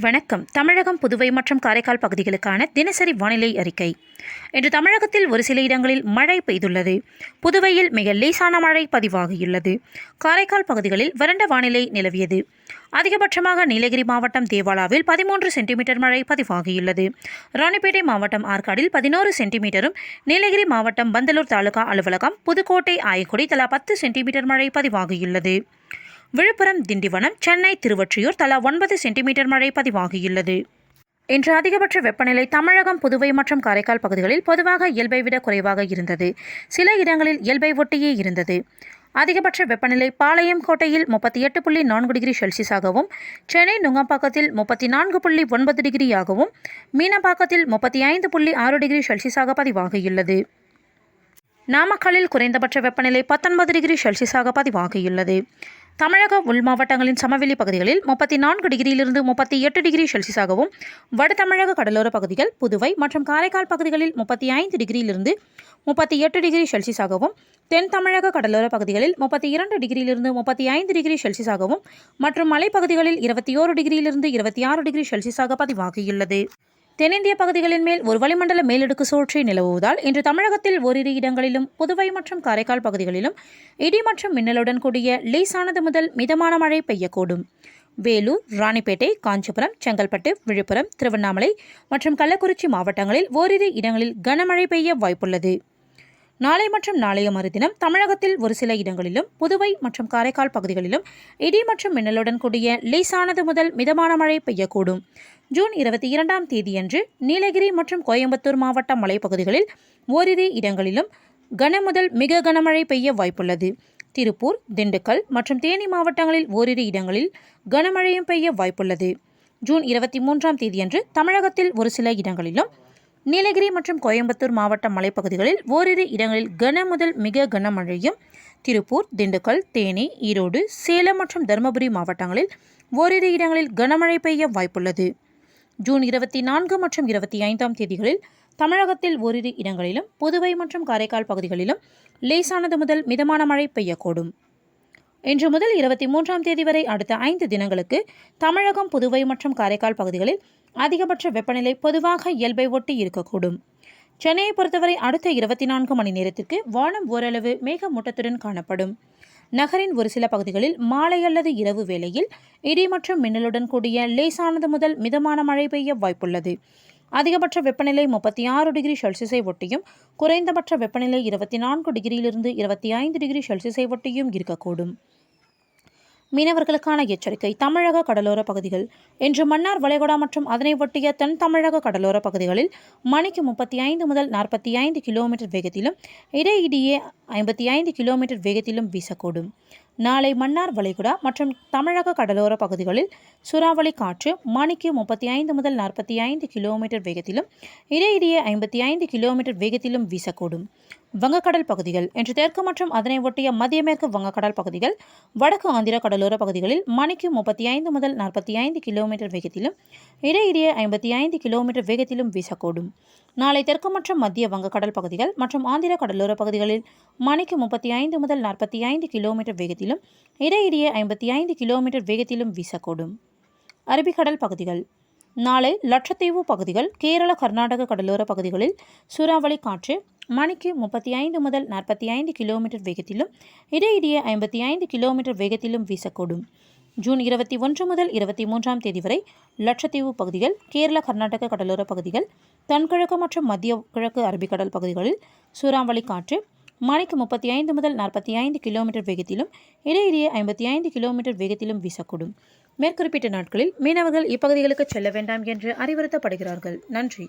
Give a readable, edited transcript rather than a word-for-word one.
வணக்கம். தமிழகம், புதுவை மற்றும் காரைக்கால் பகுதிகளுக்கான தினசரி வானிலை அறிக்கை. இன்று தமிழகத்தில் ஒரு சில இடங்களில் மழை பெய்துள்ளது. புதுவையில் மிக லேசான மழை பதிவாகியுள்ளது. காரைக்கால் பகுதிகளில் வறண்ட வானிலை நிலவியது. அதிகபட்சமாக நீலகிரி மாவட்டம் தேவாலாவில் 13 சென்டிமீட்டர் மழை பதிவாகியுள்ளது. ராணிப்பேட்டை மாவட்டம் ஆற்காடில் 11 சென்டிமீட்டரும், நீலகிரி மாவட்டம் பந்தலூர் தாலுகா அலுவலகம், புதுக்கோட்டை, ஆயக்குடி தலா 10 சென்டிமீட்டர் மழை பதிவாகியுள்ளது. விழுப்புரம், திண்டிவனம், சென்னை, திருவொற்றியூர் தலா 9 சென்டிமீட்டர் மழை பதிவாகியுள்ளது. இன்று அதிகபட்ச வெப்பநிலை தமிழகம், புதுவை மற்றும் காரைக்கால் பகுதிகளில் பொதுவாக இயல்பை விட குறைவாக இருந்தது. சில இடங்களில் இயல்பை ஒட்டியே இருந்தது. அதிகபட்ச வெப்பநிலை பாளையம் கோட்டையில் 38.4 டிகிரி செல்சியஸாகவும், சென்னை நுங்கம்பாக்கத்தில் 34.9 டிகிரியாகவும், மீனம்பாக்கத்தில் 35.6 டிகிரி செல்சியஸாக பதிவாகியுள்ளது. நாமக்கல்லில் குறைந்தபட்ச வெப்பநிலை 19 டிகிரி செல்சியஸாக பதிவாகியுள்ளது. தமிழக உள் மாவட்டங்களின் சமவெளி பகுதிகளில் 34 டிகிரியிலிருந்து 38 டிகிரி செல்சியஸாகவும், வட தமிழக கடலோர பகுதிகள், புதுவை மற்றும் காரைக்கால் பகுதிகளில் 35 டிகிரியிலிருந்து 38 டிகிரி செல்சியஸாகவும், தென் தமிழக கடலோர பகுதிகளில் 32 டிகிரியிலிருந்து 35 டிகிரி செல்சியஸாகவும் மற்றும் மலைப்பகுதிகளில் 21 டிகிரியிலிருந்து 26 டிகிரி செல்சியஸாக பதிவாகியுள்ளது. தென்னிந்திய பகுதிகளின் மேல் ஒரு வளிமண்டல மேலடுக்கு சுழற்சி நிலவுவதால் இன்று தமிழகத்தில் ஓரிரு இடங்களிலும், புதுவை மற்றும் காரைக்கால் பகுதிகளிலும் இடி மற்றும் மின்னலுடன் கூடிய லேசானது முதல் மிதமான மழை பெய்யக்கூடும். வேலூர், ராணிப்பேட்டை, காஞ்சிபுரம், செங்கல்பட்டு, விழுப்புரம், திருவண்ணாமலை மற்றும் கள்ளக்குறிச்சி மாவட்டங்களில் ஓரிரு இடங்களில் கனமழை பெய்ய வாய்ப்புள்ளது. நாளை மற்றும் நாளைய மறுதினம் தமிழகத்தில் ஒரு சில இடங்களிலும், புதுவை மற்றும் காரைக்கால் பகுதிகளிலும் இடி மற்றும் மின்னலுடன் கூடிய லேசானது முதல் மிதமான மழை பெய்யக்கூடும். ஜூன் 22ஆம் தேதியன்று நீலகிரி மற்றும் கோயம்புத்தூர் மாவட்ட மலைப்பகுதிகளில் ஓரிரு இடங்களிலும் கன முதல் மிக கனமழை பெய்ய வாய்ப்புள்ளது. திருப்பூர், திண்டுக்கல் மற்றும் தேனி மாவட்டங்களில் ஓரிரு இடங்களில் கனமழையும் பெய்ய வாய்ப்புள்ளது. ஜூன் 23ஆம் தேதியன்று தமிழகத்தில் ஒரு சில இடங்களிலும், நீலகிரி மற்றும் கோயம்புத்தூர் மாவட்ட மலைப்பகுதிகளில் ஓரிரு இடங்களில் கன முதல் மிக கனமழையும், திருப்பூர், திண்டுக்கல், தேனி, ஈரோடு, சேலம் மற்றும் தருமபுரி மாவட்டங்களில் ஓரிரு இடங்களில் கனமழை பெய்ய வாய்ப்புள்ளது. ஜூன் 24 மற்றும் 25ஆம் தேதிகளில் தமிழகத்தில் ஓரிரு இடங்களிலும், புதுவை மற்றும் காரைக்கால் பகுதிகளிலும் லேசானது முதல் மிதமான மழை பெய்யக்கூடும். இன்று முதல் 23ஆம் தேதி வரை அடுத்த 5 தினங்களுக்கு தமிழகம், புதுவை மற்றும் காரைக்கால் பகுதிகளில் அதிகபட்ச வெப்பநிலை பொதுவாக இயல்பை ஒட்டி இருக்கக்கூடும். சென்னையை பொறுத்தவரை அடுத்த 24 மணி நேரத்திற்கு வானம் ஓரளவு மேகமூட்டத்துடன் காணப்படும். நகரின் ஒரு சில பகுதிகளில் மாலை அல்லது இரவு வேளையில் இடி மற்றும் மின்னலுடன் கூடிய லேசானது முதல் மிதமான மழை பெய்ய வாய்ப்புள்ளது. அதிகபட்ச வெப்பநிலை 36 டிகிரி செல்சியஸை ஒட்டியும், குறைந்தபட்ச வெப்பநிலை 24 டிகிரியிலிருந்து 25 டிகிரி செல்சியஸை ஒட்டியும் இருக்கக்கூடும். மீனவர்களுக்கான எச்சரிக்கை. தமிழக கடலோர பகுதிகள். இன்று மன்னார் வளைகுடா மற்றும் அதனை ஒட்டிய தென் தமிழக கடலோர பகுதிகளில் மணிக்கு 35 முதல் 45 கிலோமீட்டர் வேகத்திலும், இடையிடையே 55 கிலோமீட்டர் வேகத்திலும் வீசக்கூடும். நாளை மன்னார் வளைகுடா மற்றும் தமிழக கடலோர பகுதிகளில் சூறாவளி காற்று மணிக்கு 35 முதல் 45 கிலோமீட்டர் வேகத்திலும், இடையிடையே 55 கிலோமீட்டர் வேகத்திலும் வீசக்கூடும். வங்கக்கடல் பகுதிகள். இன்று தெற்கு மற்றும் அதனை ஒட்டிய மத்திய மேற்கு வங்கக்கடல் பகுதிகள், வடக்கு ஆந்திர கடலோர பகுதிகளில் மணிக்கு 35 முதல் 45 கிலோமீட்டர் வேகத்திலும், இடையிடையே 55 கிலோமீட்டர் வேகத்திலும் வீசக்கூடும். நாளை தெற்கு மற்றும் மத்திய வங்கக்கடல் பகுதிகள் மற்றும் ஆந்திர கடலோர பகுதிகளில் மணிக்கு 35 முதல் 45 கிலோமீட்டர் வேகத்திலும், இடையிடையே 55 கிலோமீட்டர் வேகத்திலும் வீசக்கூடும். அரபிக்கடல் பகுதிகள். நாளை லட்சத்தீவு பகுதிகள், கேரள, கர்நாடக கடலோர பகுதிகளில் சூறாவளி காற்று மணிக்கு 35 முதல் 45 கிலோமீட்டர் வேகத்திலும், இடையிடையே 55 கிலோமீட்டர் வேகத்திலும் வீசக்கூடும். ஜூன் 21 முதல் 23ஆம் தேதி வரை லட்சத்தீவு பகுதிகள், கேரள, கர்நாடக கடலோர பகுதிகள், தென்கிழக்கு மற்றும் மத்திய கிழக்கு அரபிக்கடல் பகுதிகளில் சூறாவளி காற்று மணிக்கு 35 முதல் 45 கிலோமீட்டர் வேகத்திலும், இடையிடையே 55 கிலோமீட்டர் வேகத்திலும் வீசக்கூடும். மேற்குறிப்பிட்ட நாட்களில் மீனவர்கள் இப்பகுதிகளுக்கு செல்ல வேண்டாம் என்று அறிவுறுத்தப்படுகிறார்கள். நன்றி.